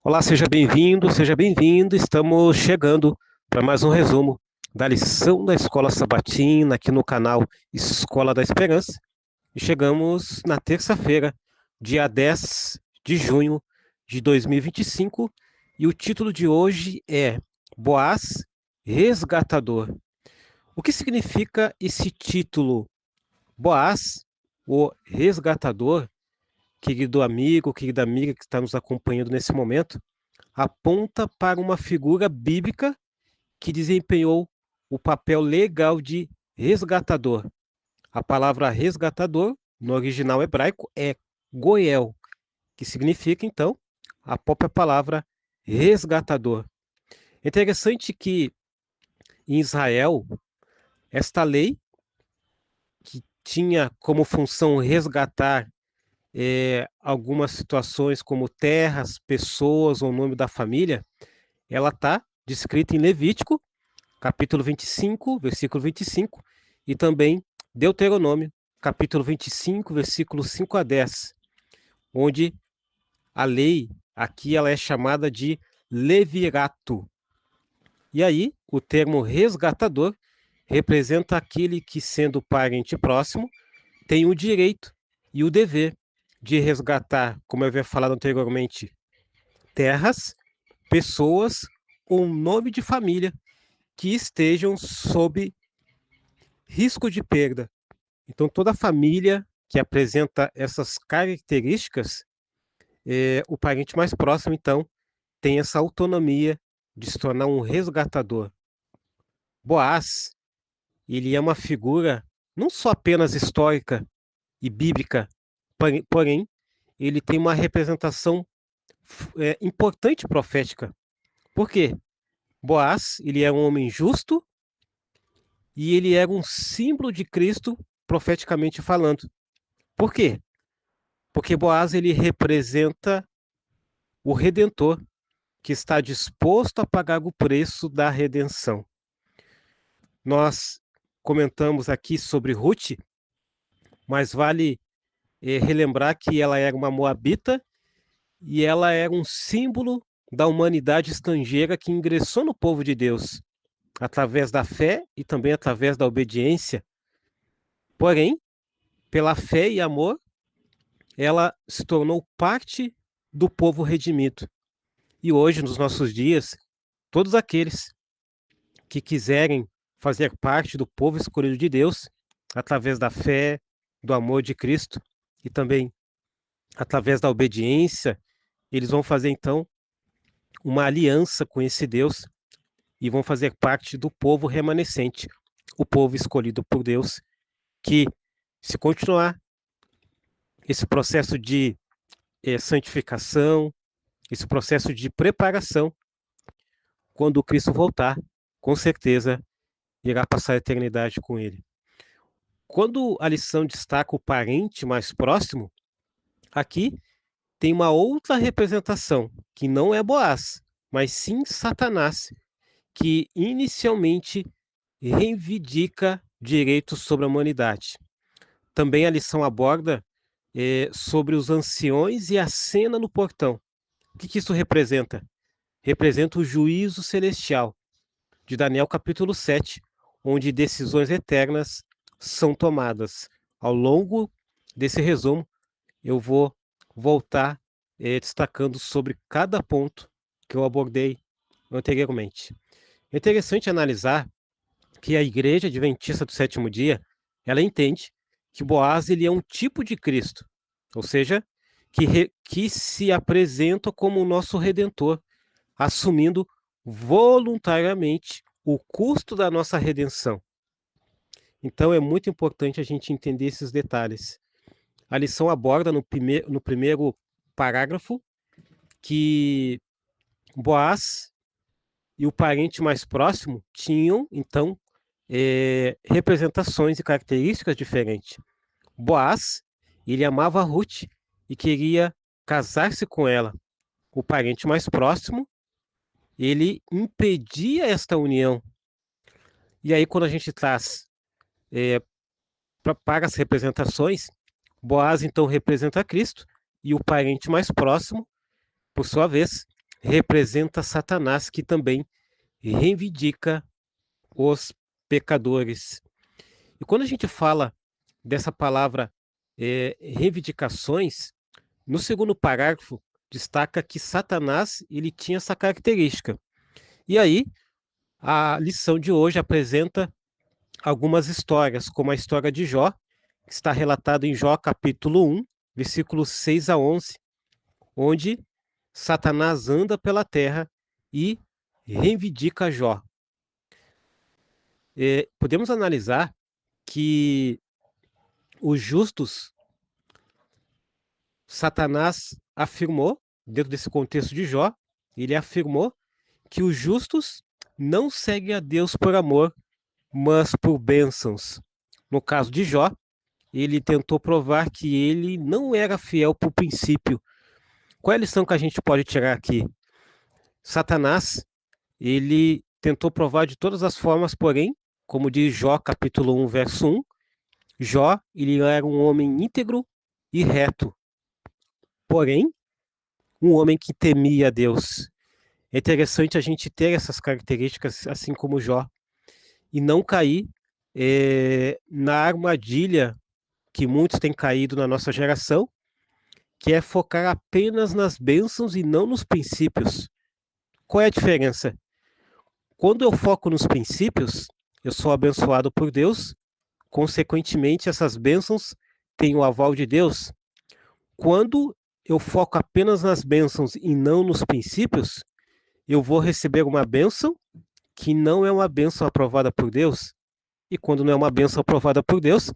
Olá, seja bem-vindo. Estamos chegando para mais um resumo da lição da Escola Sabatina aqui no canal Escola da Esperança. E chegamos na terça-feira, dia 10 de junho de 2025, e o título de hoje é Boaz Resgatador. O que significa esse título? Boaz, o resgatador, querido amigo, querida amiga que está nos acompanhando nesse momento, aponta para uma figura bíblica que desempenhou o papel legal de resgatador. A palavra resgatador, no original hebraico, é goel, que significa, então, a própria palavra resgatador. É interessante que em Israel, esta lei, que tinha como função resgatar algumas situações como terras, pessoas ou nome da família, ela está descrita em Levítico, capítulo 25, versículo 25, e também Deuteronômio, capítulo 25, versículos 5 a 10, onde a lei aqui ela é chamada de levirato. E aí, o termo resgatador representa aquele que, sendo parente próximo, tem o direito e o dever de resgatar, como eu havia falado anteriormente, terras, pessoas ou nome de família que estejam sob risco de perda. Então, toda família que apresenta essas características, o parente mais próximo, então, tem essa autonomia de se tornar um resgatador. Boaz, ele é uma figura não só apenas histórica e bíblica, porém, ele tem uma representação importante profética. Por quê? Boaz, ele é um homem justo e ele era um símbolo de Cristo profeticamente falando. Por quê? Porque Boaz ele representa o Redentor que está disposto a pagar o preço da redenção. Nós comentamos aqui sobre Ruth, mas vale relembrar que ela era uma moabita e ela era um símbolo da humanidade estrangeira que ingressou no povo de Deus através da fé e também através da obediência. Porém, pela fé e amor, ela se tornou parte do povo redimido. E hoje, nos nossos dias, todos aqueles que quiserem fazer parte do povo escolhido de Deus, através da fé, do amor de Cristo e também através da obediência, eles vão fazer então uma aliança com esse Deus e vão fazer parte do povo remanescente, o povo escolhido por Deus, que, se continuar esse processo de santificação, esse processo de preparação, quando Cristo voltar, com certeza irá passar a eternidade com ele. Quando a lição destaca o parente mais próximo, aqui tem uma outra representação, que não é Boaz, mas sim Satanás, que inicialmente reivindica direitos sobre a humanidade. Também a lição aborda sobre os anciões e a cena no portão. O que isso representa? Representa o juízo celestial, de Daniel capítulo 7, onde decisões eternas são tomadas. Ao longo desse resumo, eu vou voltar destacando sobre cada ponto que eu abordei anteriormente. É interessante analisar que a Igreja Adventista do Sétimo Dia, ela entende que Boaz ele é um tipo de Cristo, ou seja, que se apresenta como o nosso Redentor, assumindo voluntariamente o custo da nossa redenção. Então é muito importante a gente entender esses detalhes. A lição aborda no primeiro parágrafo que Boaz e o parente mais próximo tinham, então, representações e características diferentes. Boaz, ele amava Ruth e queria casar-se com ela. O parente mais próximo, ele impedia esta união. E aí, quando a gente traz para as representações, Boaz então representa Cristo e o parente mais próximo, por sua vez, representa Satanás, que também reivindica os pecadores. E quando a gente fala dessa palavra reivindicações, no segundo parágrafo destaca que Satanás ele tinha essa característica. E aí, a lição de hoje apresenta algumas histórias, como a história de Jó, que está relatada em Jó capítulo 1, versículos 6 a 11, onde Satanás anda pela terra e reivindica Jó. Podemos analisar que os justos, Satanás afirmou, dentro desse contexto de Jó, ele afirmou que os justos não seguem a Deus por amor, mas por bênçãos. No caso de Jó, ele tentou provar que ele não era fiel por princípio. Qual é a lição que a gente pode tirar aqui? Satanás, ele tentou provar de todas as formas, porém, como diz Jó, capítulo 1, verso 1, Jó, ele era um homem íntegro e reto, porém, um homem que temia a Deus. É interessante a gente ter essas características, assim como Jó, e não cair na armadilha que muitos têm caído na nossa geração, que é focar apenas nas bênçãos e não nos princípios. Qual é a diferença? Quando eu foco nos princípios, eu sou abençoado por Deus, consequentemente, essas bênçãos têm o aval de Deus. Quando eu foco apenas nas bênçãos e não nos princípios, eu vou receber uma bênção que não é uma bênção aprovada por Deus. E quando não é uma bênção aprovada por Deus,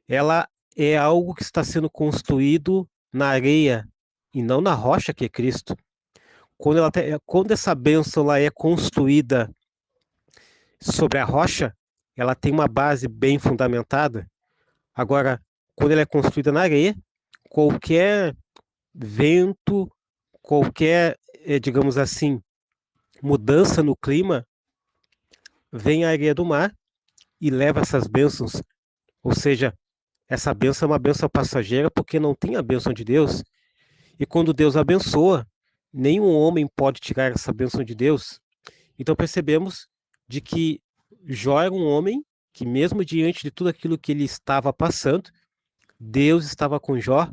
ela é algo que está sendo construído na areia e não na rocha que é Cristo. Quando essa bênção ela é construída sobre a rocha, ela tem uma base bem fundamentada. Agora, quando ela é construída na areia, qualquer vento, qualquer, digamos assim, mudança no clima, vem a areia do mar e leva essas bênçãos. Ou seja, essa bênção é uma bênção passageira porque não tem a bênção de Deus. E quando Deus abençoa, nenhum homem pode tirar essa bênção de Deus. Então percebemos de que Jó era um homem que mesmo diante de tudo aquilo que ele estava passando, Deus estava com Jó,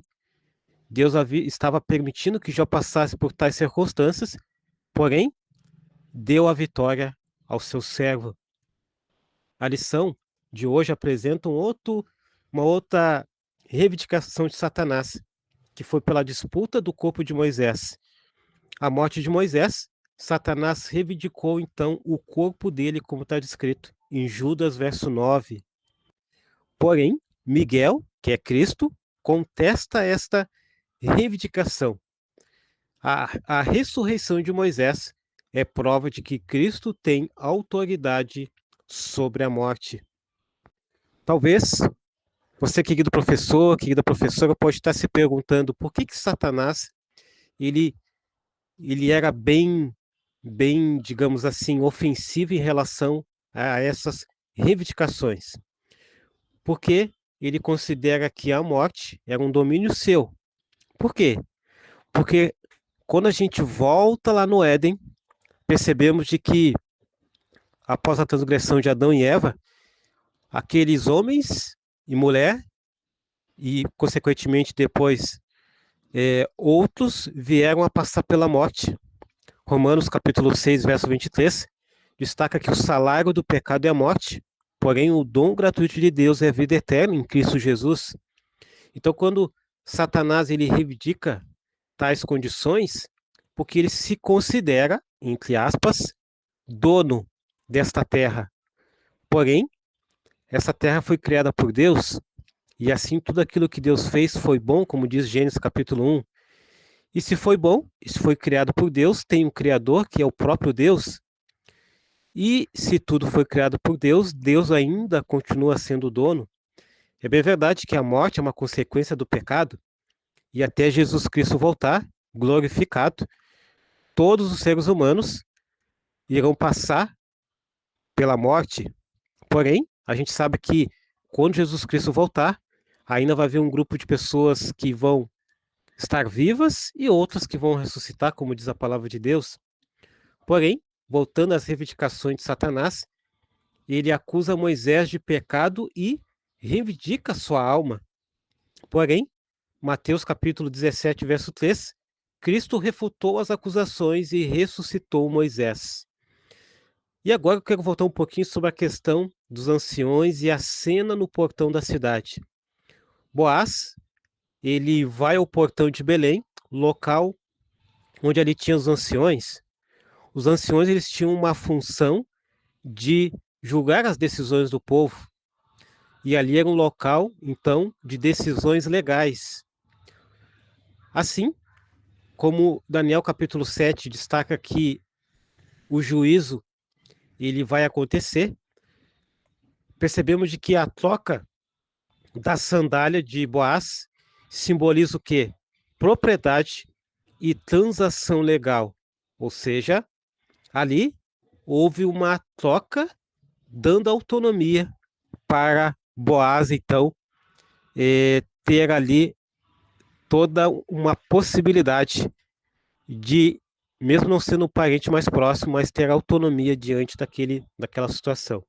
Deus estava permitindo que Jó passasse por tais circunstâncias, porém, deu a vitória ao seu servo. A lição de hoje apresenta uma outra reivindicação de Satanás, que foi pela disputa do corpo de Moisés. A morte de Moisés, Satanás reivindicou então o corpo dele, como está descrito em Judas, verso 9. Porém, Miguel, que é Cristo, contesta esta reivindicação. A ressurreição de Moisés é prova de que Cristo tem autoridade sobre a morte. Talvez você, querido professor, querida professora, pode estar se perguntando por que Satanás ele era bem, digamos assim, ofensivo em relação a essas reivindicações. Porque ele considera que a morte era um domínio seu. Por quê? Porque quando a gente volta lá no Éden, percebemos de que após a transgressão de Adão e Eva, aqueles homens e mulher, e consequentemente depois outros vieram a passar pela morte. Romanos capítulo 6, verso 23, destaca que o salário do pecado é a morte, porém o dom gratuito de Deus é a vida eterna em Cristo Jesus. Então quando Satanás ele reivindica tais condições, porque ele se considera, entre aspas, dono desta terra. Porém, essa terra foi criada por Deus, e assim tudo aquilo que Deus fez foi bom, como diz Gênesis capítulo 1. E se foi bom, se foi criado por Deus, tem um Criador, que é o próprio Deus. E se tudo foi criado por Deus, Deus ainda continua sendo o dono. É bem verdade que a morte é uma consequência do pecado, e até Jesus Cristo voltar, glorificado, todos os seres humanos irão passar pela morte. Porém, a gente sabe que quando Jesus Cristo voltar, ainda vai haver um grupo de pessoas que vão estar vivas e outras que vão ressuscitar, como diz a palavra de Deus. Porém, voltando às reivindicações de Satanás, ele acusa Moisés de pecado e reivindica sua alma. Porém, Mateus capítulo 17, verso 3, Cristo refutou as acusações e ressuscitou Moisés. E agora eu quero voltar um pouquinho sobre a questão dos anciões e a cena no portão da cidade. Boaz, ele vai ao portão de Belém, local onde ali tinha os anciões. Os anciões, eles tinham uma função de julgar as decisões do povo. E ali era um local, então, de decisões legais. Assim, como Daniel capítulo 7 destaca que o juízo ele vai acontecer, percebemos de que a troca da sandália de Boaz simboliza o quê? Propriedade e transação legal. Ou seja, ali houve uma troca dando autonomia para Boaz, então, ter ali toda uma possibilidade de, mesmo não sendo um parente mais próximo, mas ter autonomia diante daquela situação.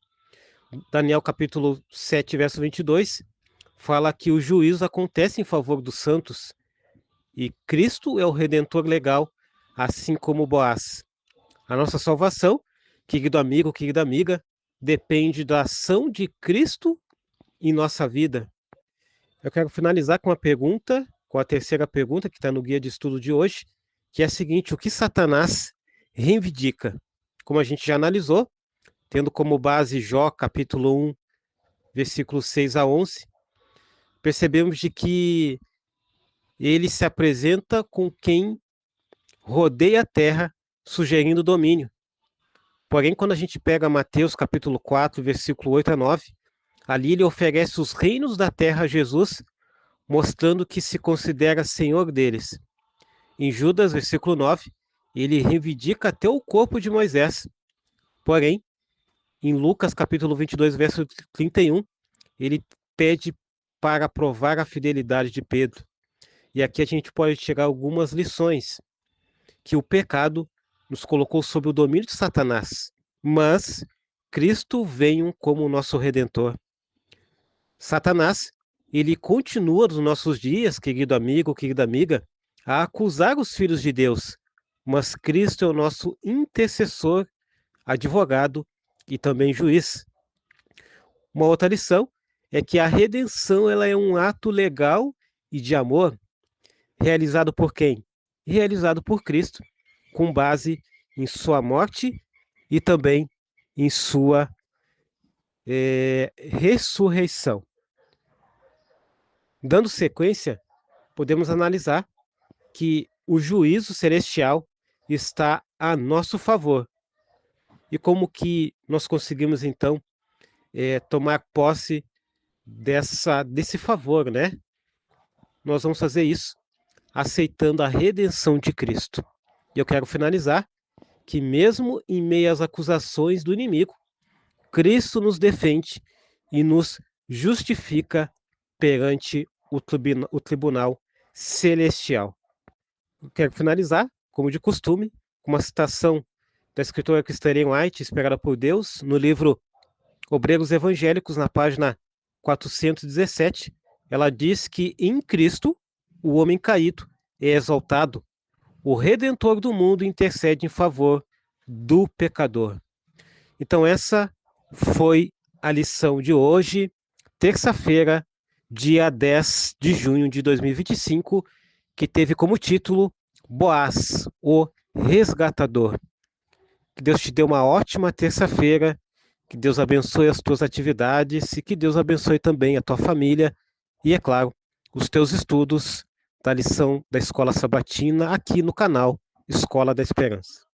Daniel capítulo 7, verso 22, fala que o juízo acontece em favor dos santos e Cristo é o Redentor legal, assim como Boaz. A nossa salvação, querido amigo, querida amiga, depende da ação de Cristo em nossa vida. Eu quero finalizar com a terceira pergunta que está no guia de estudo de hoje, que é a seguinte: o que Satanás reivindica? Como a gente já analisou, tendo como base Jó, capítulo 1, versículos 6 a 11, percebemos de que ele se apresenta com quem rodeia a terra, sugerindo domínio. Porém, quando a gente pega Mateus, capítulo 4, versículo 8 a 9, ali ele oferece os reinos da terra a Jesus, mostrando que se considera senhor deles. Em Judas, versículo 9, ele reivindica até o corpo de Moisés. Porém, em Lucas, capítulo 22, verso 31, ele pede para provar a fidelidade de Pedro. E aqui a gente pode tirar algumas lições, que o pecado nos colocou sob o domínio de Satanás, mas Cristo veio como nosso Redentor. Satanás, ele continua nos nossos dias, querido amigo, querida amiga, a acusar os filhos de Deus, mas Cristo é o nosso intercessor, advogado e também juiz. Uma outra lição é que a redenção ela é um ato legal e de amor, realizado por quem? Realizado por Cristo, com base em sua morte e também em sua ressurreição. Dando sequência, podemos analisar que o juízo celestial está a nosso favor. E como que nós conseguimos, então, tomar posse desse favor, né? Nós vamos fazer isso aceitando a redenção de Cristo. E eu quero finalizar que mesmo em meio às acusações do inimigo, Cristo nos defende e nos justifica perante o tribunal celestial. Eu quero finalizar, como de costume, com uma citação da escritora Christine White, inspirada por Deus, no livro Obreiros Evangélicos, na página 417. Ela diz que em Cristo o homem caído é exaltado, o Redentor do mundo intercede em favor do pecador. Então essa foi a lição de hoje, terça-feira, dia 10 de junho de 2025, que teve como título Boaz, o Resgatador. Que Deus te dê uma ótima terça-feira, que Deus abençoe as tuas atividades e que Deus abençoe também a tua família e, é claro, os teus estudos da lição da Escola Sabatina aqui no canal Escola da Esperança.